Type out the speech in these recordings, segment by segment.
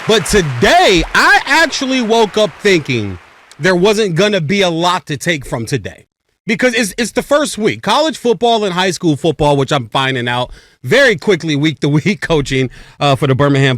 But today, I actually woke up thinking there wasn't going to be a lot to take from today. Because it's the first week. College football and high school football, which I'm finding out very quickly week to week coaching for the Birmingham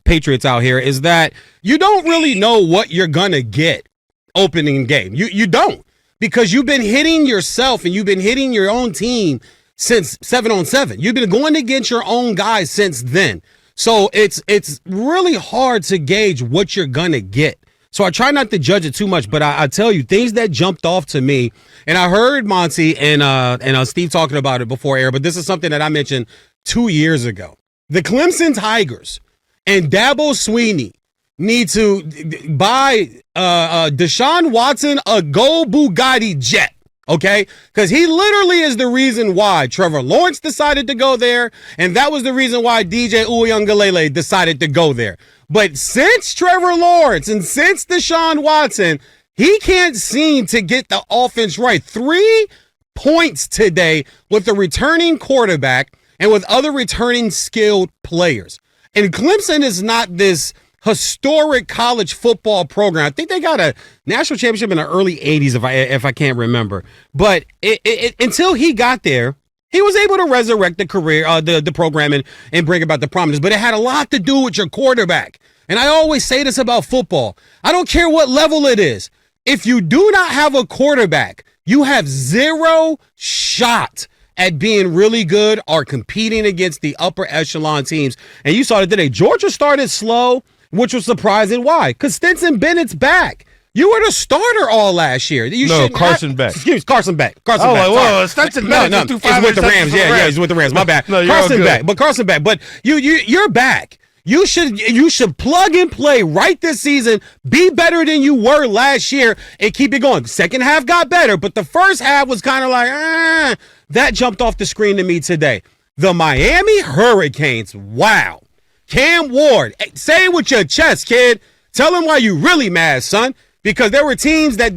Patriots out here, is that you don't really know what you're going to get opening game. You don't. Because you've been hitting yourself and you've been hitting your own team since 7-on-7. You've been going against your own guys since then. So it's really hard to gauge what you're going to get. So I try not to judge it too much, but I tell you, things that jumped off to me, and I heard Monty and Steve talking about it before air, but this is something that I mentioned 2 years ago. The Clemson Tigers and Dabo Swinney need to buy Deshaun Watson a gold Bugatti jet. Okay, because he literally is the reason why Trevor Lawrence decided to go there, and that was the reason why DJ Uiagalelei decided to go there. But since Trevor Lawrence and since Deshaun Watson, he can't seem to get the offense right. 3 points today with the returning quarterback and with other returning skilled players. And Clemson is not this historic college football program. I think they got a national championship in the early 80s, if I can't remember. But until he got there, he was able to resurrect the career, the program, and bring about the prominence. But it had a lot to do with your quarterback. And I always say this about football. I don't care what level it is. If you do not have a quarterback, you have zero shot at being really good or competing against the upper echelon teams. And you saw it today. Georgia started slow, which was surprising. Why? Because Stetson Bennett's back. You were the starter all last year. Carson Beck. Excuse me, Carson Beck. Carson Beck. Whoa, Stetson Bennett. He's with the Rams. Yeah, he's with the Rams. My bad. No, Carson Beck. But Carson Beck. But you're back. You should plug and play right this season, be better than you were last year, and keep it going. Second half got better, but the first half was kind of like, that jumped off the screen to me today. The Miami Hurricanes. Wow. Cam Ward. Say it with your chest, kid. Tell him why you really mad, son. Because there were teams that,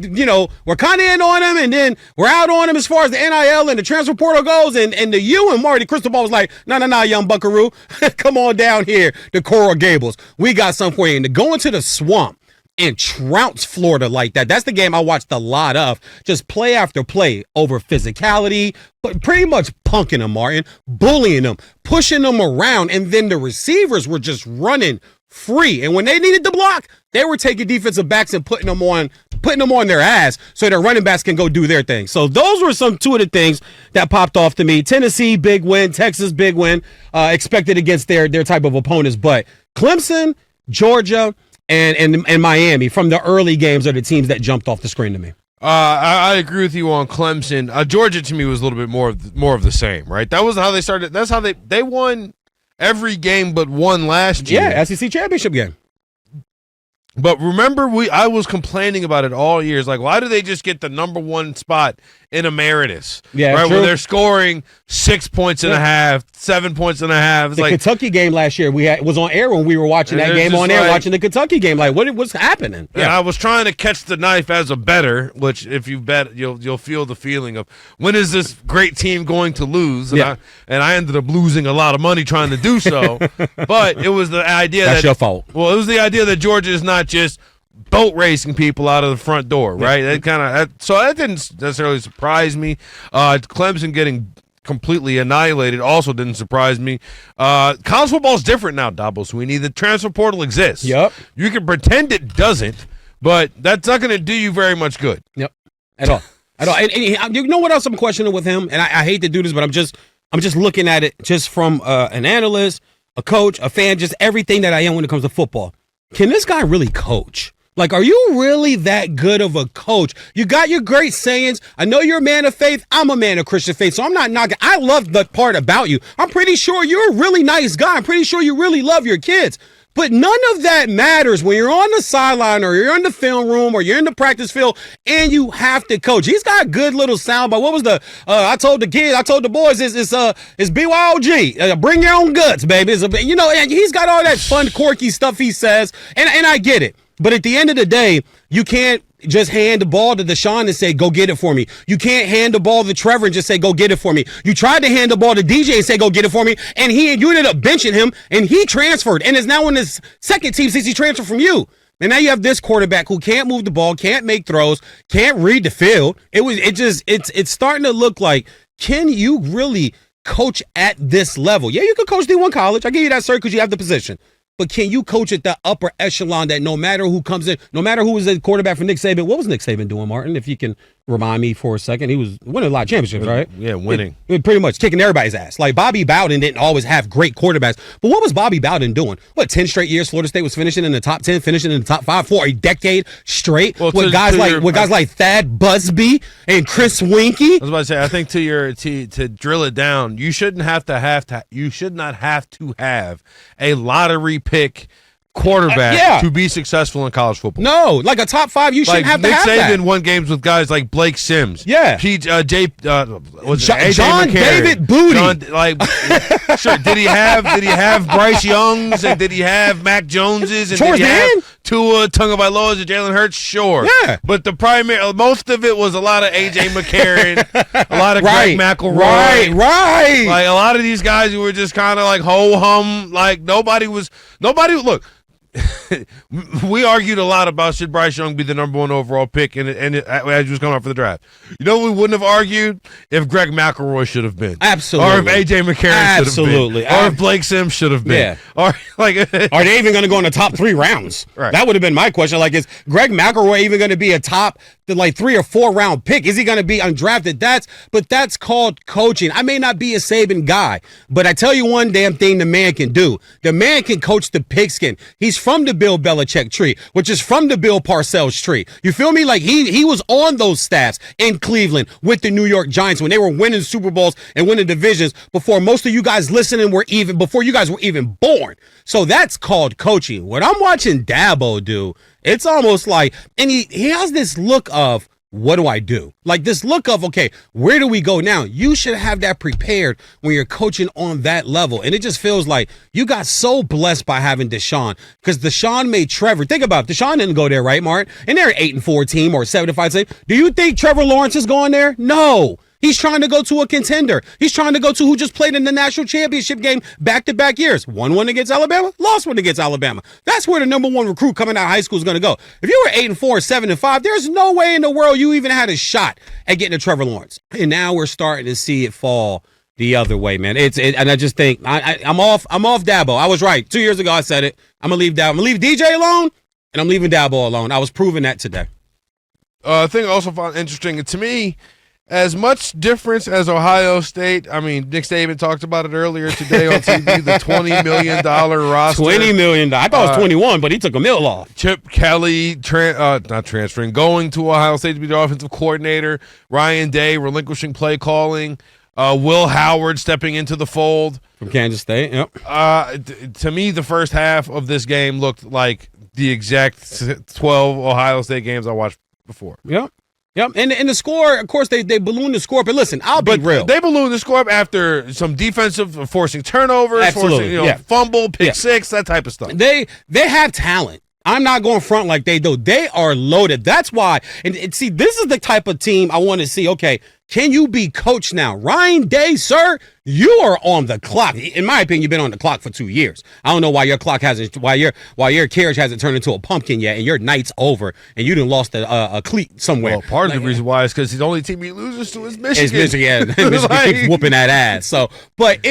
were kind of in on him and then were out on him as far as the NIL and the transfer portal goes. And the you and Marty Cristobal was like, no, young buckaroo. Come on down here to Coral Gables. We got something for you. And to go into the swamp and trounce Florida like that, that's the game I watched a lot of. Just play after play over physicality, but pretty much punking them, Martin, bullying them, pushing them around. And then the receivers were just running free. And when they needed to block, they were taking defensive backs and putting them on their ass so their running backs can go do their thing. So those were two of the things that popped off to me. Tennessee, big win. Texas, big win. Expected against their type of opponents. But Clemson, Georgia, and Miami from the early games are the teams that jumped off the screen to me. I agree with you on Clemson. Georgia to me was a little bit more of the same, right? That was how they started. That's how they won every game but one last year. Yeah, SEC championship game. But remember, I was complaining about it all year. It's like, why do they just get the number one spot in emeritus? Yeah, right, true. where they're scoring 6 points and a half, 7 points and a half. It's the Kentucky game last year was on air when we were watching that game on air, watching the Kentucky game. Like, what's happening? And I was trying to catch the knife as a bettor, which if you bet, you'll feel the feeling of when is this great team going to lose? And I ended up losing a lot of money trying to do so. But it was the idea that's your fault. Well, it was the idea that Georgia is not just boat racing people out of the front door, right? So that didn't necessarily surprise me. Clemson getting completely annihilated also didn't surprise me. College football is different now, Dabo Swinney. The transfer portal exists. Yep. You can pretend it doesn't, but that's not going to do you very much good. Yep. At all. And you know what else I'm questioning with him? And I hate to do this, but I'm just looking at it just from an analyst, a coach, a fan, just everything that I am when it comes to football. Can this guy really coach? Like, are you really that good of a coach? You got your great sayings. I know you're a man of faith. I'm a man of Christian faith, so I'm not knocking. I love the part about you. I'm pretty sure you're a really nice guy. I'm pretty sure you really love your kids. But none of that matters when you're on the sideline or you're in the film room or you're in the practice field and you have to coach. He's got a good little soundbite. What was I told the boys, it's BYOG. Bring your own guts, baby. And he's got all that fun, quirky stuff he says, and I get it. But at the end of the day, you can't just hand the ball to Deshaun and say, go get it for me. You can't hand the ball to Trevor and just say, go get it for me. You tried to hand the ball to DJ and say, go get it for me, and you ended up benching him, and he transferred, and is now on his second team since he transferred from you. And now you have this quarterback who can't move the ball, can't make throws, can't read the field. It's starting to look like, can you really coach at this level? Yeah, you can coach D1 college. I give you that, sir, because you have the position. But can you coach at the upper echelon that no matter who comes in, no matter who is the quarterback for Nick Saban? What was Nick Saban doing, Martin? If you can remind me for a second. He was winning a lot of championships, right? Yeah, winning. Pretty much kicking everybody's ass. Like, Bobby Bowden didn't always have great quarterbacks. But what was Bobby Bowden doing? 10 straight years Florida State was finishing in the top 10, finishing in the top 5 for a decade straight with guys like Thad Busby and Chris Winkie. I was about to say, I think to drill it down, you should not have to have a lottery pick quarterback to be successful in college football. No, like a top 5, you shouldn't have to have that. Nick Saban won games with guys like Blake Sims. Yeah. John David Booty. Sure. Did he have Bryce Youngs, and did he have Mac Joneses, and did he have Tua Tagovailoas and Jalen Hurts? Sure. Yeah. But most of it was a lot of A.J. McCarron, a lot of Greg McElroy. Right. Like, a lot of these guys who were just kind of like ho-hum. Like, nobody look. We argued a lot about should Bryce Young be the number 1 overall pick, and as he was coming out for the draft. You know what we wouldn't have argued? If Greg McElroy should have been. Absolutely. Or if A.J. McCarron should have been. Or if Blake Sims should have been. Yeah. Are they even going to go in the top 3 rounds? Right. That would have been my question. Like, is Greg McElroy even going to be a top 3 or 4 round pick? Is he going to be undrafted? That's called coaching. I may not be a Saban guy, but I tell you one damn thing the man can do. The man can coach the pigskin. He's from the Bill Belichick tree, which is from the Bill Parcells tree. You feel me? Like, he was on those staffs in Cleveland with the New York Giants when they were winning Super Bowls and winning divisions before most of you guys listening before you guys were even born. So that's called coaching. What I'm watching Dabo do, it's almost like, and he has this look of, what do I do? Like, this look of, okay, where do we go now? You should have that prepared when you're coaching on that level. And it just feels like you got so blessed by having Deshaun, because Deshaun made Trevor. Think about it. Deshaun didn't go there, right, Martin? And they're an 8-4 team or 7-5 team. Do you think Trevor Lawrence is going there? No. He's trying to go to a contender. He's trying to go to who just played in the national championship game back-to-back years. Won one against Alabama, lost one against Alabama. That's where the number 1 recruit coming out of high school is going to go. If you were 8-4, 7-5, there's no way in the world you even had a shot at getting to Trevor Lawrence. And now we're starting to see it fall the other way, man. And I just think I'm off Dabo. I was right. 2 years ago I said it. I'm gonna leave Dabo. I'm gonna leave DJ alone, and I'm leaving Dabo alone. I was proving that today. I think I also found interesting, to me, as much difference as Ohio State. I mean, Nick Saban talked about it earlier today on TV, the $20 million roster. $20 million. I thought it was 21, but he took $1 million off. Chip Kelly, not transferring, going to Ohio State to be the offensive coordinator. Ryan Day relinquishing play calling. Will Howard stepping into the fold. From Kansas State, yep. To me, the first half of this game looked like the exact 12 Ohio State games I watched before. Yep. Yep, and the score, of course, they ballooned the score. But listen, I'll be real. They ballooned the score after some defensive, forcing turnovers, Absolutely. fumble, pick six, that type of stuff. They have talent. I'm not going front like they do. They are loaded. That's why. And see, this is the type of team I want to see. Okay, can you be coached now? Ryan Day, sir, you are on the clock. In my opinion, you've been on the clock for 2 years. I don't know why your clock hasn't, why your carriage hasn't turned into a pumpkin yet, and your night's over, and you done lost a cleat somewhere. Well, part of the reason why is because the only team he loses to is Michigan. It's Michigan. Michigan keeps whooping that ass. So, but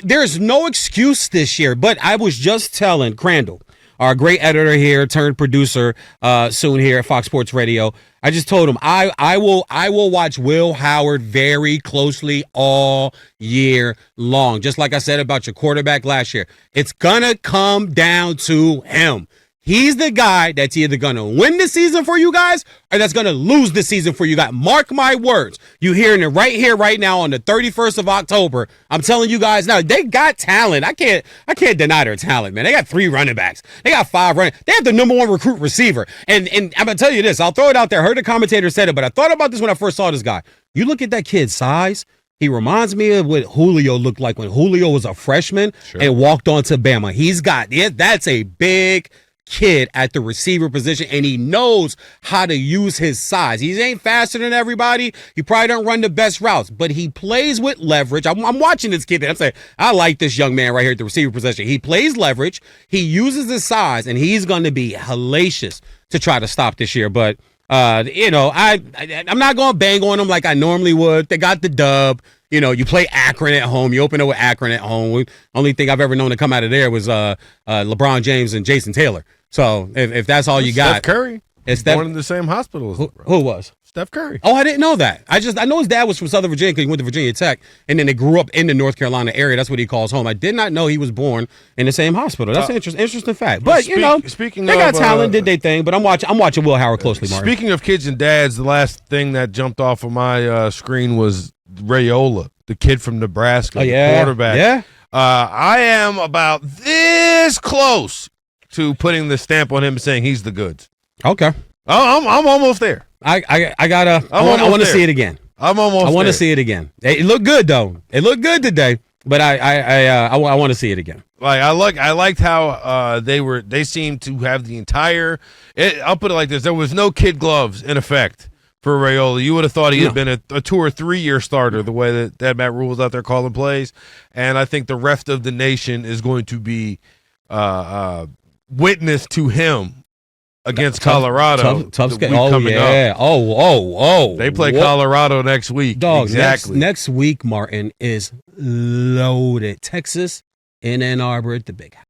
there's no excuse this year. But I was just telling Crandall, our great editor here, turned producer, soon here at Fox Sports Radio. I just told him I will watch Will Howard very closely all year long. Just like I said about your quarterback last year. It's gonna come down to him. He's the guy that's either going to win the season for you guys or that's going to lose the season for you guys. Mark my words. You hearing it right here, right now on the 31st of October. I'm telling you guys now, they got talent. I can't deny their talent, man. They got 3 running backs. They got 5 running. They have the number 1 recruit receiver. And I'm going to tell you this. I'll throw it out there. I heard the commentator said it, but I thought about this when I first saw this guy. You look at that kid's size. He reminds me of what Julio looked like when Julio was a freshman and walked on to Bama. He's got, that's a big kid at the receiver position, and he knows how to use his size. He ain't faster than everybody. He probably don't run the best routes, but he plays with leverage. I'm watching this kid. I'm saying, I like this young man right here at the receiver position. He plays leverage. He uses his size, and he's going to be hellacious to try to stop this year. But I'm not going to bang on them like I normally would. They got the dub. You play Akron at home. You open up with Akron at home. Only thing I've ever known to come out of there was LeBron James and Jason Taylor. So if that's all you got. Steph Curry. It's born in the same hospital as who was? Steph Curry. Oh, I didn't know that. I know his dad was from Southern Virginia because he went to Virginia Tech, and then they grew up in the North Carolina area. That's what he calls home. I did not know he was born in the same hospital. That's an interesting fact. But speaking they got talent, did they thing? But I'm watching Will Howard closely, Martin. Speaking of kids and dads, the last thing that jumped off of my screen was Raiola, the kid from Nebraska, the quarterback. Yeah. I am about this close to putting the stamp on him and saying he's the goods. Okay. I'm almost there. I want to see it again. I want to see it again. It looked good though. It looked good today, but I want to see it again. I liked how they seemed to have the entire. I'll put it like this: there was no kid gloves in effect for Raiola. You would have thought he had been a 2 or 3 year starter the way that Matt Rule's out there calling plays, and I think the rest of the nation is going to be witness to him against Colorado. Tough game. Oh, yeah. Up. Oh. They play Colorado next week. Dog, exactly. Next week, Martin, is loaded. Texas in Ann Arbor at the Big House.